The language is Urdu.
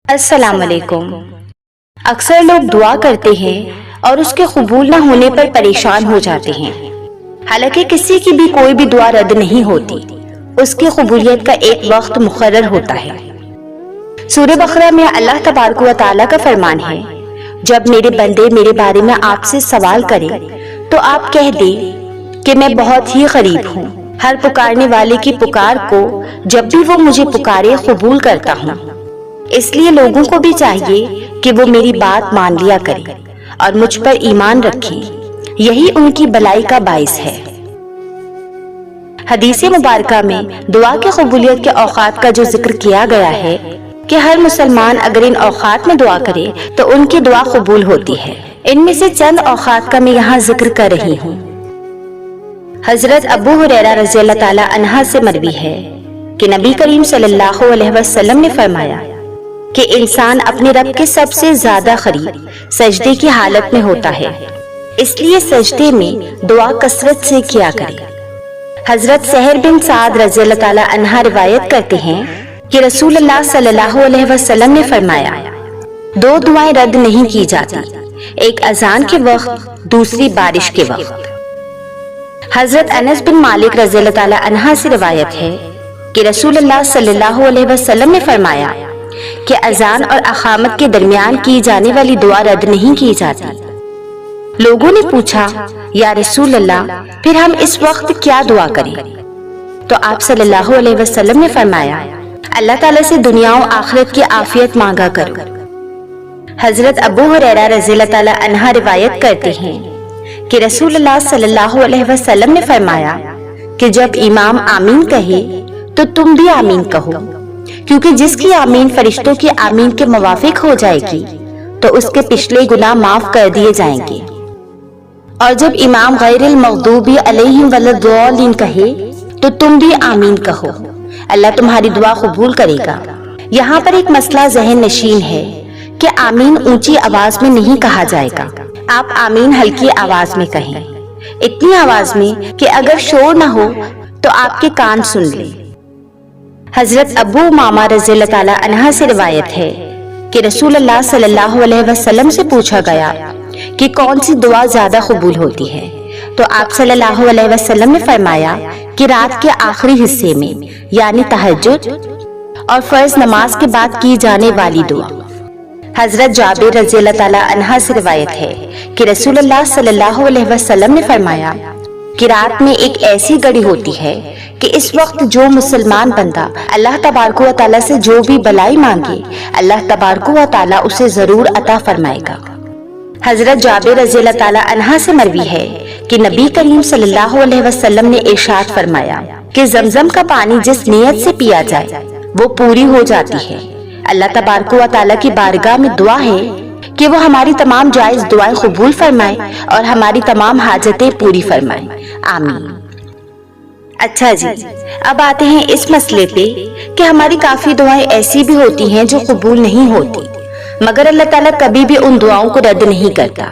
السلام علیکم۔ اکثر لوگ دعا کرتے ہیں اور اس کے قبول نہ ہونے پر پریشان ہو جاتے ہیں، حالانکہ کسی کی بھی کوئی بھی دعا رد نہیں ہوتی، اس کی قبولیت کا ایک وقت مقرر ہوتا ہے۔ سورہ بقرہ میں اللہ تبارک و تعالیٰ کا فرمان ہے، جب میرے بندے میرے بارے میں آپ سے سوال کریں تو آپ کہہ دیں کہ میں بہت ہی قریب ہوں، ہر پکارنے والے کی پکار کو جب بھی وہ مجھے پکارے قبول کرتا ہوں۔ اس لیے لوگوں کو بھی چاہیے کہ وہ میری بات مان لیا کریں اور مجھ پر ایمان رکھیں، یہی ان کی بھلائی کا باعث ہے۔ حدیث مبارکہ میں دعا کی قبولیت کے اوقات کا جو ذکر کیا گیا ہے کہ ہر مسلمان اگر ان اوقات میں دعا کرے تو ان کی دعا قبول ہوتی ہے، ان میں سے چند اوقات کا میں یہاں ذکر کر رہی ہوں۔ حضرت ابو ہریرہ رضی اللہ تعالی عنہ سے مروی ہے کہ نبی کریم صلی اللہ علیہ وسلم نے فرمایا کہ انسان اپنے رب کے سب سے زیادہ قریب سجدے کی حالت میں ہوتا ہے، اس لیے سجدے میں دعا کثرت سے کیا کرے۔ حضرت سہر بن سعد رضی اللہ تعالی عنہ روایت کرتے ہیں کہ رسول اللہ صلی اللہ علیہ وسلم نے فرمایا، دو دعائیں رد نہیں کی جاتی، ایک اذان کے وقت، دوسری بارش کے وقت۔ حضرت انس بن مالک رضی اللہ تعالی عنہ سے روایت ہے کہ رسول اللہ صلی اللہ علیہ وسلم نے فرمایا کہ اذان اور اقامت کے درمیان کی جانے والی دعا رد نہیں کی جاتی۔ لوگوں نے پوچھا، یا رسول اللہ، پھر ہم اس وقت کیا دعا کریں؟ تو آپ صلی اللہ علیہ وسلم نے فرمایا، اللہ تعالیٰ سے دنیا و آخرت کی عافیت مانگا کرو۔ حضرت ابو ہریرہ رضی اللہ تعالی عنہ روایت کرتے ہیں کہ رسول اللہ صلی اللہ علیہ وسلم نے فرمایا کہ جب امام آمین کہے تو تم بھی آمین کہو، کیونکہ جس کی آمین فرشتوں کی آمین کے موافق ہو جائے گی تو اس کے پچھلے گناہ معاف کر دیے جائیں گے۔ اور جب امام غیر المغضوب علیہم ولا الضالین کہے تو تم بھی آمین کہو، اللہ تمہاری دعا قبول کرے گا۔ یہاں پر ایک مسئلہ ذہن نشین ہے کہ آمین اونچی آواز میں نہیں کہا جائے گا، آپ آمین ہلکی آواز میں کہیں، اتنی آواز میں کہ اگر شور نہ ہو تو آپ کے کان سن لیں۔ حضرت ابو امامہ رضی اللہ تعالی عنہ سے روایت ہے کہ رسول اللہ صلی اللہ علیہ وسلم سے پوچھا گیا کہ کون سی دعا زیادہ قبول ہوتی ہے، تو آپ صلی اللہ علیہ وسلم نے فرمایا کہ رات کے آخری حصے میں، یعنی تہجد اور فرض نماز کے بعد کی جانے والی دعا۔ حضرت جابر رضی اللہ تعالی عنہ سے روایت ہے کہ رسول اللہ صلی اللہ علیہ وسلم نے فرمایا کہ رات میں ایک ایسی گھڑی ہوتی ہے کہ اس وقت جو مسلمان بندہ اللہ تبارک و تعالیٰ سے جو بھی بلائی مانگے، اللہ تبارک و تعالیٰ اسے ضرور عطا فرمائے گا۔ حضرت جابر رضی اللہ تعالی عنہ سے مروی ہے کہ نبی کریم صلی اللہ علیہ وسلم نے ارشاد فرمایا کہ زمزم کا پانی جس نیت سے پیا جائے وہ پوری ہو جاتی ہے۔ اللہ تبارک و تعالیٰ کی بارگاہ میں دعا ہے کہ وہ ہماری تمام جائز دعائیں قبول فرمائے اور ہماری تمام حاجتیں پوری فرمائے، آمین۔ اچھا جی، اب آتے ہیں اس مسئلے پہ کہ ہماری کافی دعائیں ایسی بھی ہوتی ہیں جو قبول نہیں ہوتی، مگر اللہ تعالیٰ کبھی بھی ان دعاؤں کو رد نہیں کرتا۔